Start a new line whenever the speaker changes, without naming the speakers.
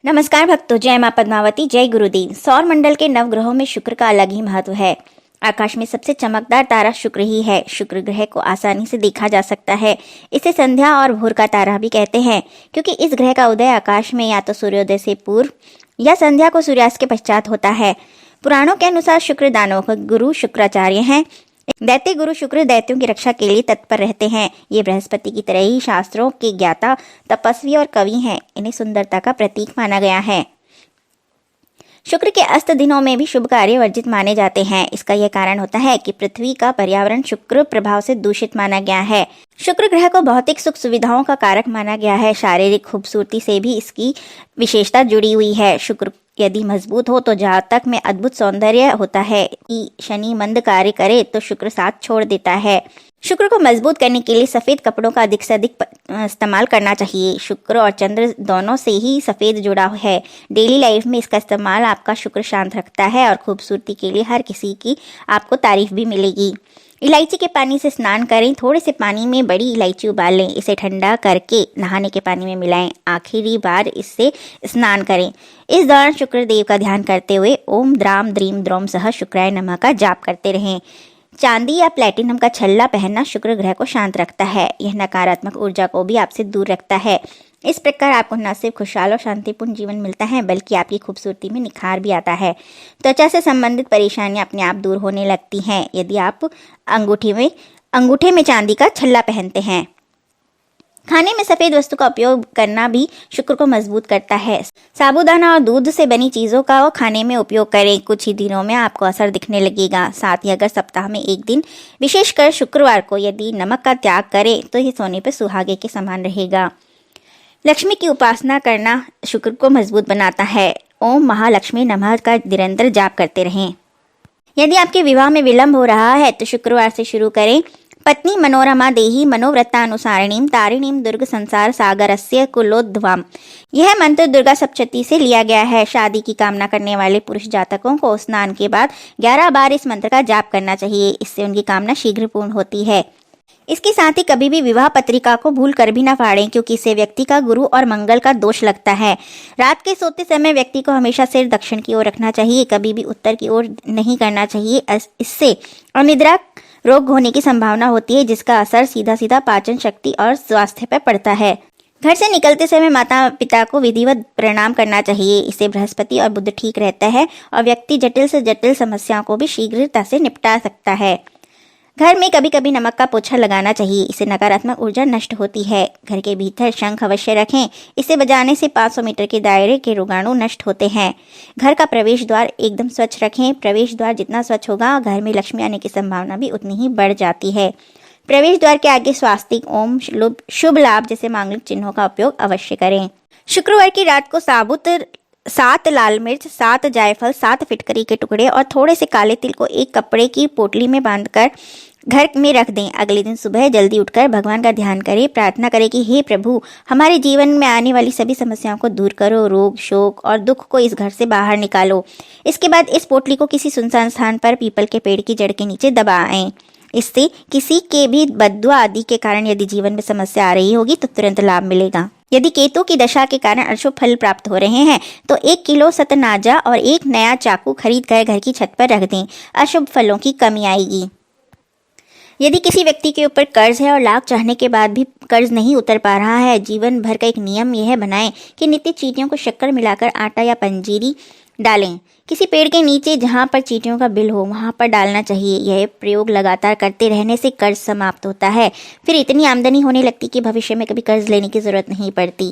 नमस्कार भक्तों, जय मां पद्मावती, जय गुरुदेव। सौर मंडल के नवग्रहों में शुक्र का अलग ही महत्व है। आकाश में सबसे चमकदार तारा शुक्र ही है। शुक्र ग्रह को आसानी से देखा जा सकता है। इसे संध्या और भोर का तारा भी कहते हैं, क्योंकि इस ग्रह का उदय आकाश में या तो सूर्योदय से पूर्व या संध्या को सूर्यास्त के पश्चात होता है। पुराणों के अनुसार शुक्र दानवों के गुरु शुक्राचार्य हैं। दैत्य गुरु शुक्र दैत्यों की रक्षा के लिए तत्पर रहते हैं। ये बृहस्पति की तरह ही शास्त्रों के ज्ञाता, तपस्वी और कवि हैं। इन्हें सुंदरता का प्रतीक माना गया है। शुक्र के अस्त दिनों में भी शुभ कार्य वर्जित माने जाते हैं। इसका यह कारण होता है कि पृथ्वी का पर्यावरण शुक्र प्रभाव से दूषित माना गया है। शुक्र ग्रह को भौतिक सुख सुविधाओं का कारक माना गया है। शारीरिक खूबसूरती से भी इसकी विशेषता जुड़ी हुई है। शुक्र यदि मजबूत हो तो जातक में अद्भुत सौंदर्य होता है। शनि मंद कार्य करे तो शुक्र साथ छोड़ देता है। शुक्र को मजबूत करने के लिए सफेद कपड़ों का अधिक से अधिक इस्तेमाल करना चाहिए। शुक्र और चंद्र दोनों से ही सफेद जुड़ा है। डेली लाइफ में इसका इस्तेमाल आपका शुक्र शांत रखता है और खूबसूरती के लिए हर किसी की आपको तारीफ भी मिलेगी। इलायची के पानी से स्नान करें। थोड़े से पानी में बड़ी इलायची उबाल लें। इसे ठंडा करके नहाने के पानी में मिलाएं। आखिरी बार इससे स्नान करें। इस दौरान शुक्र देव का ध्यान करते हुए ओम द्राम द्रीम द्रोम सह शुक्राय नमः का जाप करते रहें। चांदी या प्लेटिनम का छल्ला पहनना शुक्र ग्रह को शांत रखता है। यह नकारात्मक ऊर्जा को भी आपसे दूर रखता है। इस प्रकार आपको न सिर्फ खुशहाल और शांतिपूर्ण जीवन मिलता है, बल्कि आपकी खूबसूरती में निखार भी आता है। त्वचा से संबंधित परेशानियां अपने आप दूर होने लगती हैं यदि आप अंगूठे में चांदी का छल्ला पहनते हैं। खाने में सफेद वस्तु का उपयोग करना भी शुक्र को मजबूत करता है। साबूदाना और दूध से बनी चीजों का खाने में उपयोग करें। कुछ ही दिनों में आपको असर दिखने लगेगा। साथ ही अगर सप्ताह में एक दिन, विशेषकर शुक्रवार को, यदि नमक का त्याग करें तो यह सोने पर सुहागे के समान रहेगा। लक्ष्मी की उपासना करना शुक्र को मजबूत बनाता है। ओम महालक्ष्मी नमः का निरंतर जाप करते रहें। यदि आपके विवाह में विलंब हो रहा है तो शुक्रवार से शुरू करें। पत्नी मनोरमा देही मनोव्रतानुसारिणीम तारिणीम दुर्ग संसार सागरस्य कुलोद्भवाम। यह मंत्र दुर्गा सप्तशती से लिया गया है। शादी की कामना करने वाले पुरुष जातकों को स्नान के बाद 11 बार इस मंत्र का जाप करना चाहिए। इससे उनकी कामना शीघ्र पूर्ण होती है। इसके साथ ही कभी भी विवाह पत्रिका को भूल कर भी ना फाड़ें, क्योंकि इससे व्यक्ति का गुरु और मंगल का दोष लगता है। रात के सोते समय व्यक्ति को हमेशा सिर दक्षिण की ओर रखना चाहिए, कभी भी उत्तर की ओर नहीं करना चाहिए। इससे अनिद्रा रोग होने की संभावना होती है, जिसका असर सीधा सीधा पाचन शक्ति और स्वास्थ्य पर पड़ता है। घर से निकलते समय माता पिता को विधिवत प्रणाम करना चाहिए। इससे बृहस्पति और बुध ठीक रहता है और व्यक्ति जटिल से जटिल समस्याओं को भी शीघ्रता से निपटा सकता है। घर में कभी कभी नमक का पोछा लगाना चाहिए। इससे नकारात्मक ऊर्जा नष्ट होती है। घर के भीतर शंख अवश्य रखें। इसे बजाने से 500 मीटर के दायरे के रोगाणु नष्ट होते हैं। घर का प्रवेश द्वार एकदम स्वच्छ रखें। प्रवेश द्वार जितना स्वच्छ होगा, घर में लक्ष्मी आने की संभावना भी उतनी ही बढ़ जाती है। प्रवेश द्वार के आगे स्वास्तिक, ओम, शुभ लाभ जैसे मांगलिक चिन्हों का उपयोग अवश्य करें। शुक्रवार की रात को साबुत 7 लाल मिर्च, 7 जायफल, 7 फिटकरी के टुकड़े और थोड़े से काले तिल को एक कपड़े की पोटली में बांधकर घर में रख दें। अगले दिन सुबह जल्दी उठकर भगवान का ध्यान करें। प्रार्थना करें कि हे प्रभु, हमारे जीवन में आने वाली सभी समस्याओं को दूर करो। रोग, शोक और दुख को इस घर से बाहर निकालो। इसके बाद इस पोटली को किसी सुनसान स्थान पर पीपल के पेड़ की जड़ के नीचे दबाएं। इससे किसी के भी बद्दुआ आदि के कारण यदि जीवन में समस्या आ रही होगी तो तुरंत लाभ मिलेगा। यदि केतु की दशा के कारण अशुभ फल प्राप्त हो रहे हैं तो 1 किलो सतनाजा और एक नया चाकू खरीद कर घर की छत पर रख दें। अशुभ फलों की कमी आएगी। यदि किसी व्यक्ति के ऊपर कर्ज है और लाभ चाहने के बाद भी कर्ज नहीं उतर पा रहा है, जीवन भर का एक नियम यह बनाएं कि नित्य चींटियों को शक्कर मिलाकर आटा या पंजीरी डालें। किसी पेड़ के नीचे जहां पर चींटियों का बिल हो वहां पर डालना चाहिए। यह प्रयोग लगातार करते रहने से कर्ज समाप्त होता है। फिर इतनी आमदनी होने लगती कि भविष्य में कभी कर्ज लेने की जरूरत नहीं पड़ती।